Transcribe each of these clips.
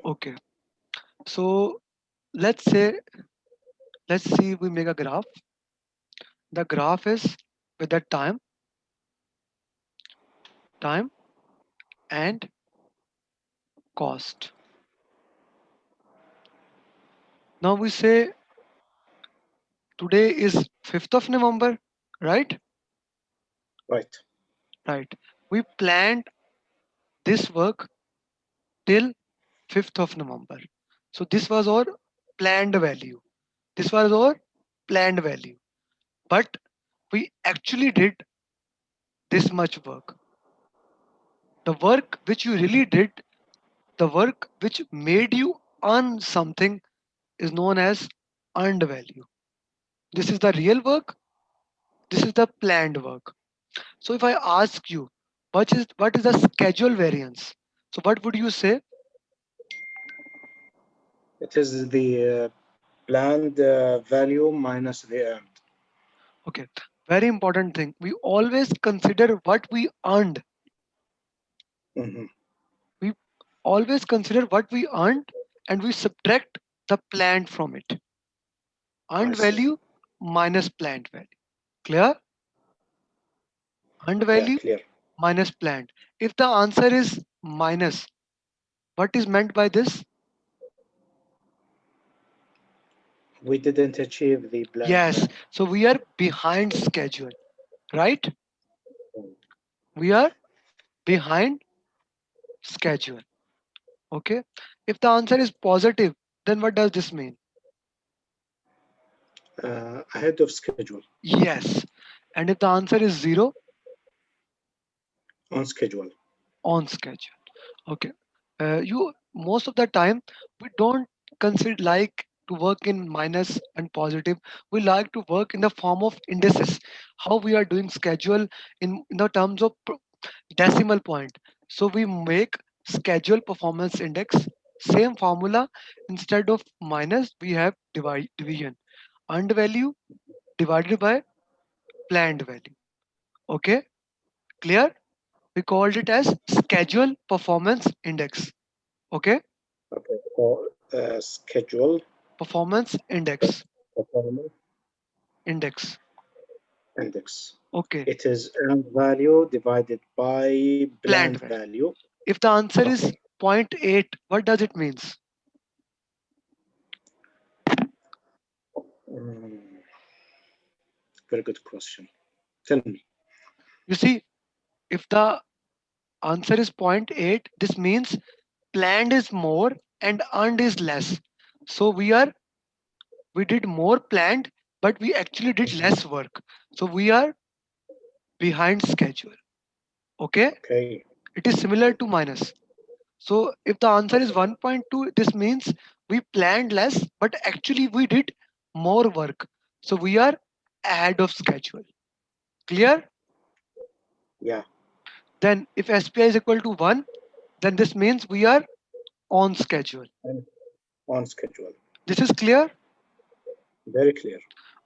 Okay. So let's say, let's see, we make a graph. The graph is with the time and cost. Now we say today is 5th of November, right? Right. Right. We planned this work till 5th of November. So this was our planned value. This was our planned value. But we actually did this much work. The work which you really did, the work which made you earn something is known as earned value. This is the real work. This is the planned work. So if I ask you, what is the schedule variance? So what would you say? It is the planned value minus the earned. Okay, very important thing. We always consider what we earned. Hmm. We always consider what we earned and we subtract the planned from it. I Earned see. value minus planned value. Clear? Earned Yeah, value clear. minus planned. If the answer is minus, what is meant by this? We didn't achieve the planned Yes. value. So we are behind schedule, right? We are behind schedule. Okay. If the answer is positive, then what does this mean? Ahead of schedule, Yes. And if the answer is zero, on schedule. on schedule. Okay. You most of the time we don't consider like to work in minus and positive. We like to work in the form of indices. How we are doing schedule in the terms of decimal point. So we make schedule performance index. Same formula, instead of minus we have division. Earned value divided by planned value. Okay, clear? We called it as schedule performance index. Okay, Okay. Or schedule performance index. performance Index. index. Okay, It is earned value divided by planned planned value. value. If the answer is Okay. zero point 0.8, what does it means? Mm, very good question. Tell me. You see, if the answer is zero point 0.8, this means planned is more and earned is less. So we did more planned, but we actually did less work. So we are behind schedule. Okay, Okay. it is similar to minus. So if the answer is Okay. 1.2, this means we planned less, but actually we did more work. So we are ahead of schedule. Clear? Yeah. Then if SPI is equal to 1, then this means we are on schedule. And on schedule. This is clear? Very clear.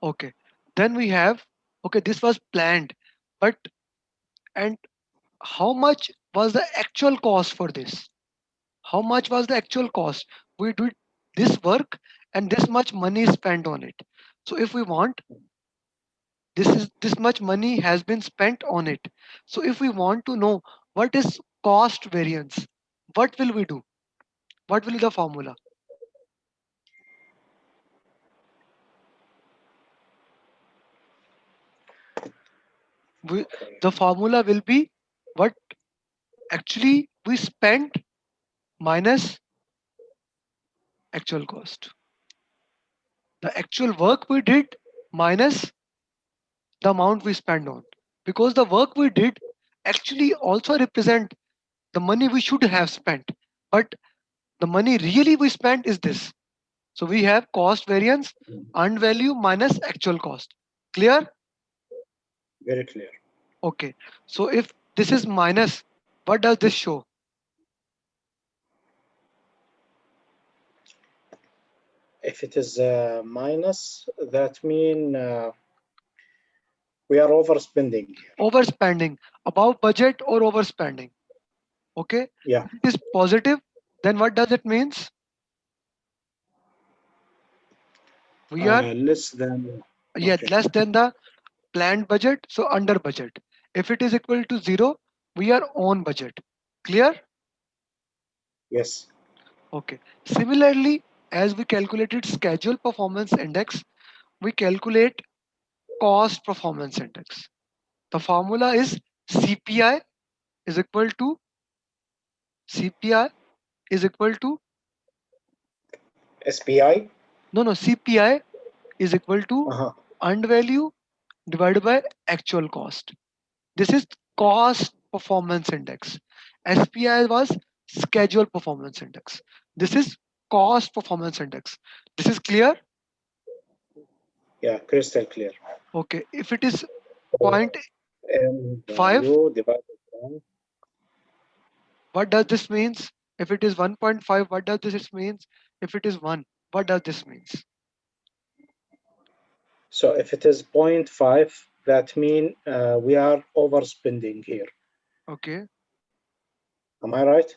Okay. Then we have, okay, this was planned, but and how much was the actual cost for this? How much was the actual cost? We did this work and this much money is spent on it. So if we want, this much money has been spent on it. So if we want to know what is cost variance, what will we do? What will be the formula? We, Okay. the formula will be what actually we spent minus actual cost. The actual work we did minus the amount we spend on. Because the work we did actually also represent the money we should have spent. But the money really we spent is this. So we have cost variance, earned value minus actual cost. Clear? Very clear. Okay. So if this is minus, what does this show? If it is minus, that mean we are overspending here. Overspending, above budget or overspending. Okay. Yeah. If it is positive, Then what does it means? We are, Less than. yeah, Okay. less than the planned budget, so under budget. If it is equal to 0, we are on budget. Clear? Yes. Okay. Similarly, as we calculated schedule performance index, we calculate cost performance index. The formula is CPI is equal to CPI is equal to SPI. no, no, CPI is equal to Uh-huh. earned value divided by actual cost. This is cost performance index. SPI was schedule performance index. This is cost performance index. This is clear? Yeah, crystal clear. Okay. If it is So, point M 0.5, value divided by. what does this means? If it is 1.5, what does this means? If it is 1, what does this means? So if it is point 0.5, that mean we are overspending here. Okay. Am I right?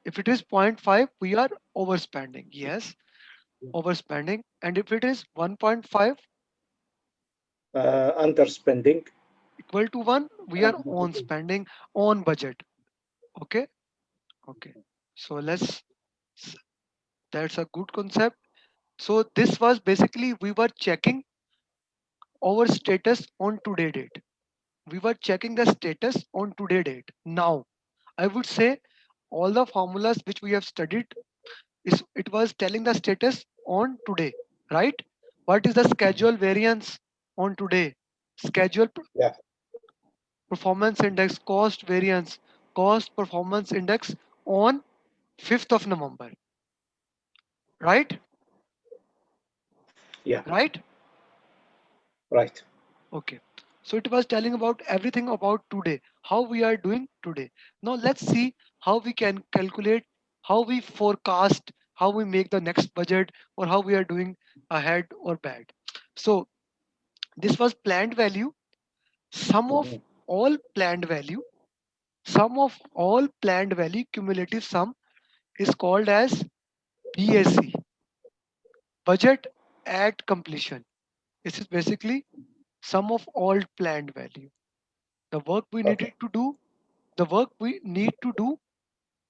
If it is zero point 0.5, we are overspending. Yes, overspending. And if it is 1.5 Underspending. equal to 1, we are on spending on budget. Okay. Okay. So that's a good concept. So this was basically we were checking our status on today date. We were checking the status on today date. Now, I would say all the formulas which we have studied is it was telling the status on today, right? What is the schedule variance on today? Schedule Yeah. performance index, cost variance, cost performance index on 5th of November, right? Yeah. Right? Right. Okay. So it was telling about everything about today, how we are doing today. Now let's see how we can calculate, how we forecast, how we make the next budget, or how we are doing ahead or bad. So this was planned value, sum of Mhm. all planned value, sum of all planned value, cumulative sum is called as BAC, budget at completion. This is basically sum of all planned value. The work we needed Okay. to do, the work we need to do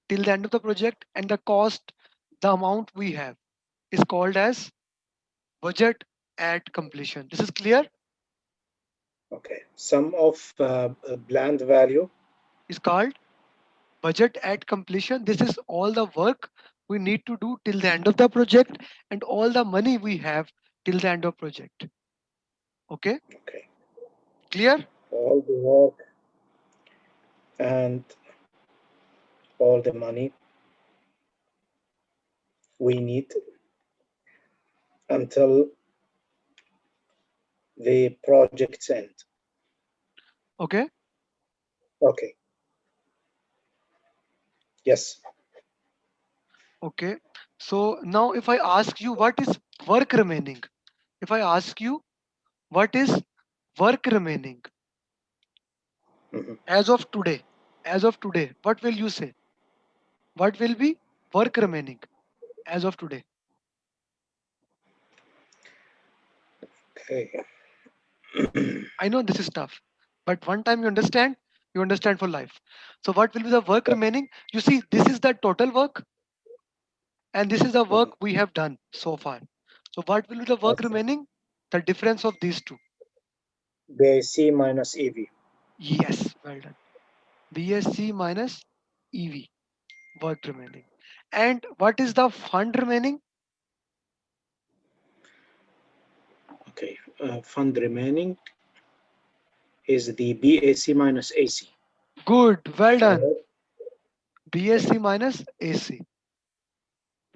till the end of the project, and the cost, the amount we have is called as budget at completion. This is clear? Okay. Sum of planned value. Is called budget at completion. This is all the work we need to do till the end of the project and all the money we have till the end of project. Okay? Okay. Clear? All the work and all the money we need until the project's end. Okay? Okay. Yes. Okay. So now if I ask you what is work remaining, if I ask you what is work remaining Mhm. as of today, what will you say? What will be work remaining as of today? Okay. I know this is tough, but one time you understand for life. So what will be the work Okay. remaining? You see, this is the total work, and this is the work Mhm. we have done so far. So what will be the work Okay. remaining? The difference of these two. BAC minus EV. Yes, well done. BSC minus EV, work remaining. And what is the fund remaining? Okay. Fund remaining is the BAC minus AC. Good, well done. Right? Okay. BSC minus AC,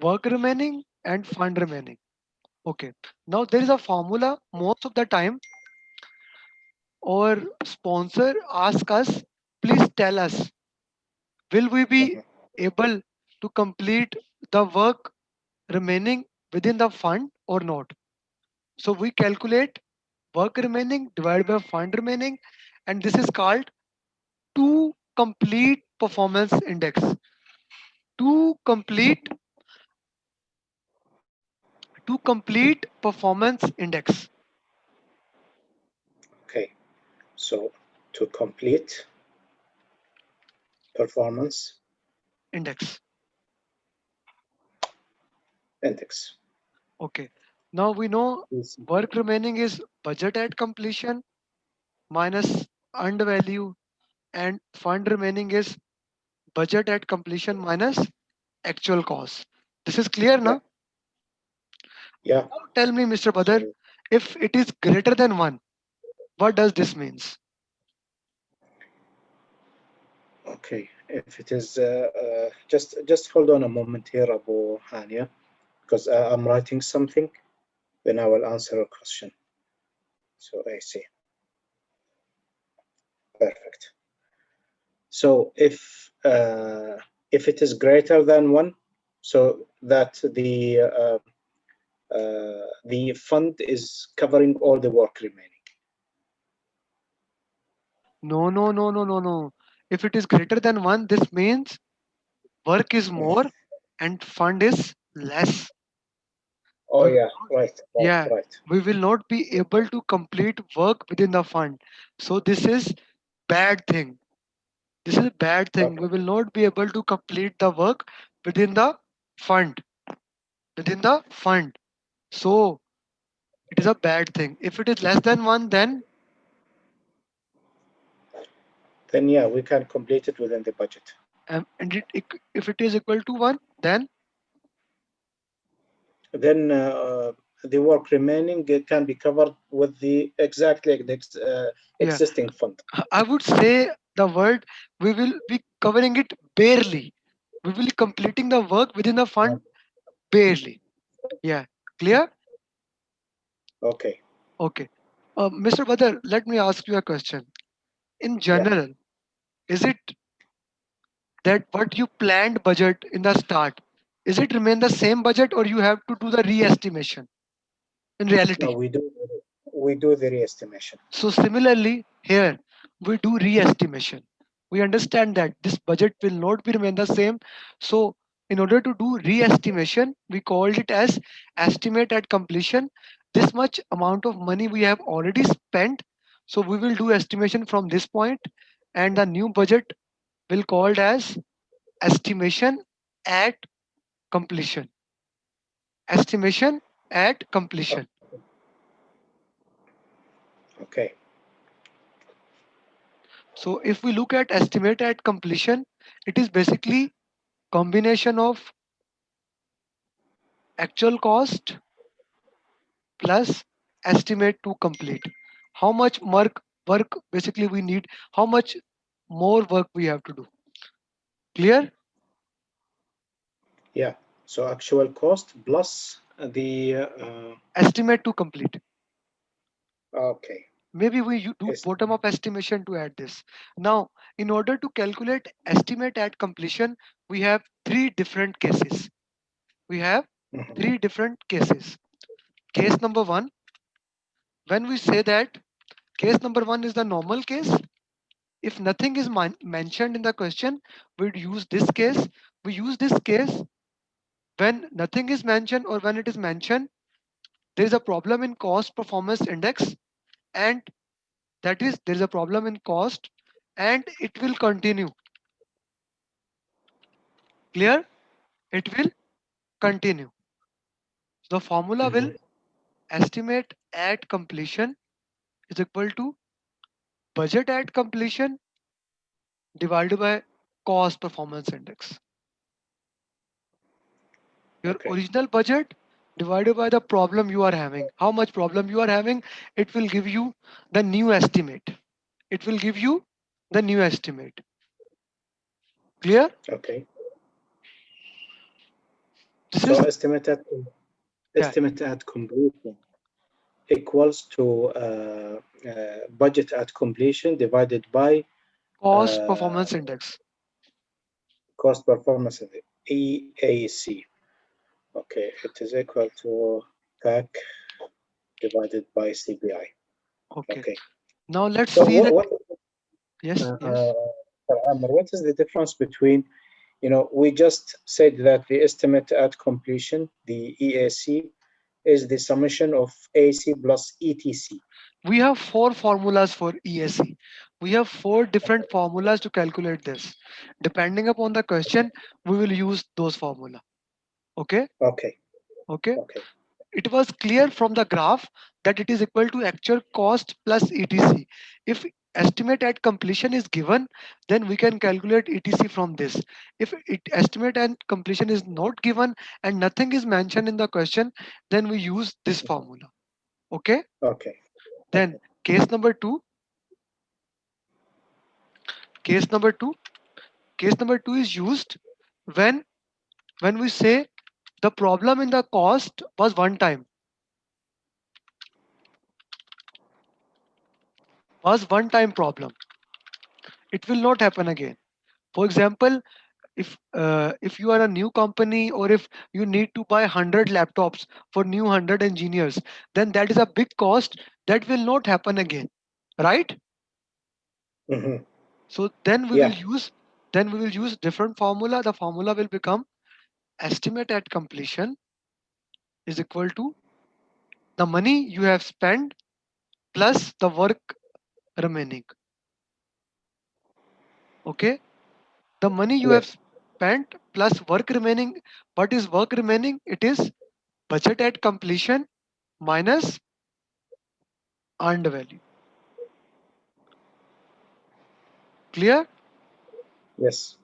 work remaining and fund remaining. Okay. Now there is a formula. Most of the time, our sponsor ask us, please tell us, will we be Mhm. able to complete the work remaining within the fund or not? So we calculate work remaining divided by fund remaining, and this is called two complete performance index. to complete performance index. Okay. So to complete performance Index. index. Okay. Now we know Yes. work remaining is budget at completion minus earned value, and fund remaining is budget at completion minus actual cost. This is clear Yeah. now? Yeah. Now tell me, Mr. Badar, So if it is greater than 1, what does this means? okay. If it is just hold on a moment here, Abu Hania, because I'm writing something. Then I will answer a question. So I see. Perfect. So if it is greater than one, so that the fund is covering all the work remaining. No, no, no, no, no, no. If it is greater than 1, this means work is more and fund is less. Oh We will yeah, not, right, right, yeah, right. we will not be able to complete work within the fund. So this is bad thing. This is a bad thing. We Okay. will not be able to complete the work within the fund. Within the fund. So it is a bad thing. If it is less than 1, then Then yeah, we can complete it within the budget. if it is equal to 1, then Then the work remaining can be covered with the exactly the yeah, existing fund. I would say the word, we will be covering it barely. We will be completing the work within the fund barely. Yeah, clear? Okay. Okay. Mr. Badar, let me ask you a question. In Yeah. general, is it that what you planned budget in the start, is it remain the same budget or you have to do the re-estimation in No, reality? we do the re-estimation. So similarly, here we do re-estimation. We understand that this budget will not be remain the same. So in order to do re-estimation, we called it as estimate at completion. This much amount of money we have already spent. So we will do estimation from this point, and the new budget will called as estimation at completion. Estimation at completion. Okay. So if we look at estimate at completion, it is basically combination of actual cost plus estimate to complete. How much work basically we need, how much more work we have to do. Clear? Yeah. So actual cost plus the Estimate to complete. okay. Maybe we do Yes. bottom up estimation to add this. Now, in order to calculate estimate at completion, we have three different cases. We have Mhm. three different cases. Case number one, when we say that case number one is the normal case, if nothing is mentioned in the question, we'd use this case. We use this case when nothing is mentioned or when it is mentioned, there is a problem in cost performance index, and that is there is a problem in cost and it will continue. Clear? It will continue. The formula will Mhm. estimate at completion is equal to budget at completion divided by cost performance index. Your Okay. original budget divided by the problem you are having. How much problem you are having, it will give you the new estimate. It will give you the new estimate. Clear? Okay. This So is, yeah, estimate at completion equals to budget at completion divided by cost uh, performance index. cost performance of the EAC. Okay, it is equal to TAC divided by CPI. Okay. Okay. Now let's So see the, what yes, uh, yes. uh, Amr, what is the difference between We just said that the estimate at completion, the EAC, is the summation of AC plus ETC. We have four formulas for ESC. We have four different formulas to calculate this. Depending upon the question, we will use those formula. Okay? Okay, Okay. okay. It was clear from the graph that it is equal to actual cost plus ETC. If estimate at completion is given, then we can calculate ETC from this. If estimate at completion is not given and nothing is mentioned in the question, then we use this formula. Okay. Okay, Then okay. case number two. Case number two. Case number two is used when when we say the problem in the cost was one time problem. It will not happen again. For example, if you are a new company or if you need to buy 100 laptops for new 100 engineers, then that is a big cost that will not happen again, right? Hmm. So Yeah, then we will use different formula. The formula will become estimate at completion is equal to the money you have spent plus the work remaining. Okay, the money you have clear. spent plus work remaining. What is work remaining? It is budget at completion minus earned value. Clear? Yes.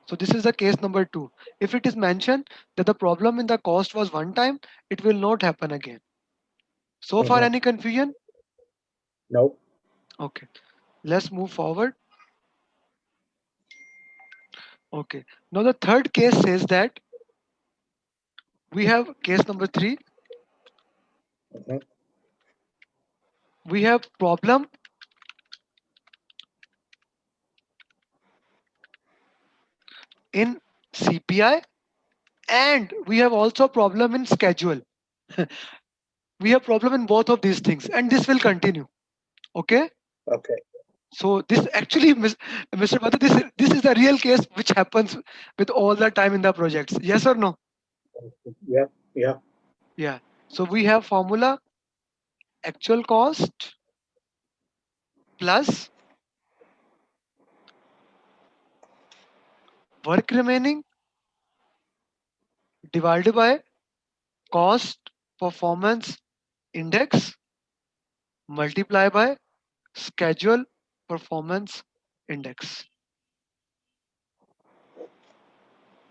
So this is the case number two. If it is mentioned that the problem in the cost was one time, it will not happen again. So far, Hmm. any confusion? No. Okay, let's move forward. Okay, now the third case says that we have case number three. Hmm. We have problem in CPI and we have also problem in schedule. We have problem in both of these things and this will continue. Okay, Okay. so this actually Mr. Bhatta, this is the real case which happens with all the time in the projects. Yes or no? Yeah, yeah. Yeah. So we have formula actual cost plus work remaining divided by cost performance index multiply by schedule performance index.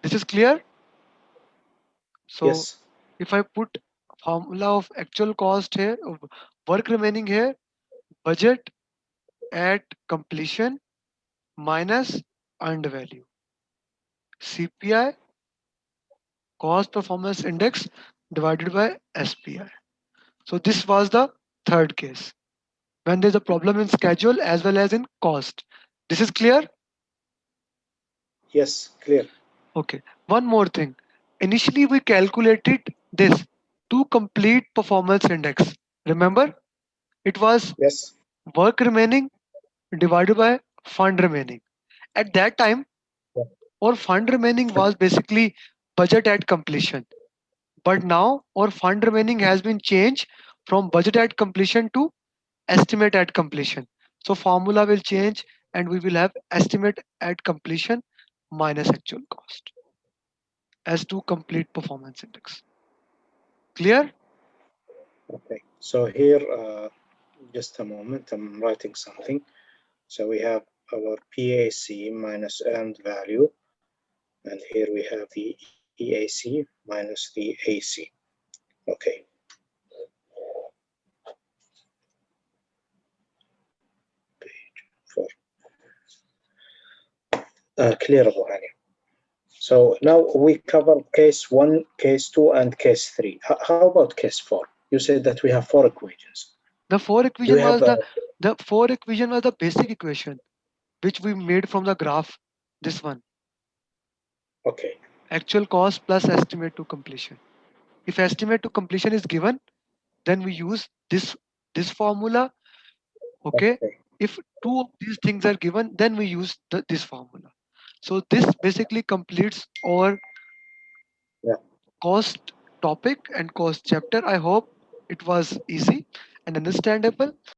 This is clear. So Yes. if I put formula of actual cost here, work remaining here, budget at completion minus earned value, CPI cost performance index divided by SPI. So this was the third case when there's a problem in schedule as well as in cost. This is clear. Yes, clear. Okay, one more thing. Initially we calculated this to complete performance index. Remember, it was Yes. work remaining divided by fund remaining. At that time, Yeah. our fund remaining was basically budget at completion. But now our fund remaining has been changed from budget at completion to estimate at completion. So formula will change and we will have estimate at completion minus actual cost as to complete performance index. Clear? Okay. So here, just a moment, I'm writing something. So we have our PAC minus earned value, and here we have the EAC minus the AC. Okay. For clear, Abu Hani. So now we covered case one, case two, and case three. How about case four? You said that we have four equations. The four Do we equation have was the four equation was the basic equation which we made from the graph. This one, okay, actual cost plus estimate to completion. If estimate to completion is given, then we use this formula. Okay. okay, If two of these things are given, then we use this formula. So this basically completes our Yeah. cost topic and cost chapter. I hope it was easy and understandable.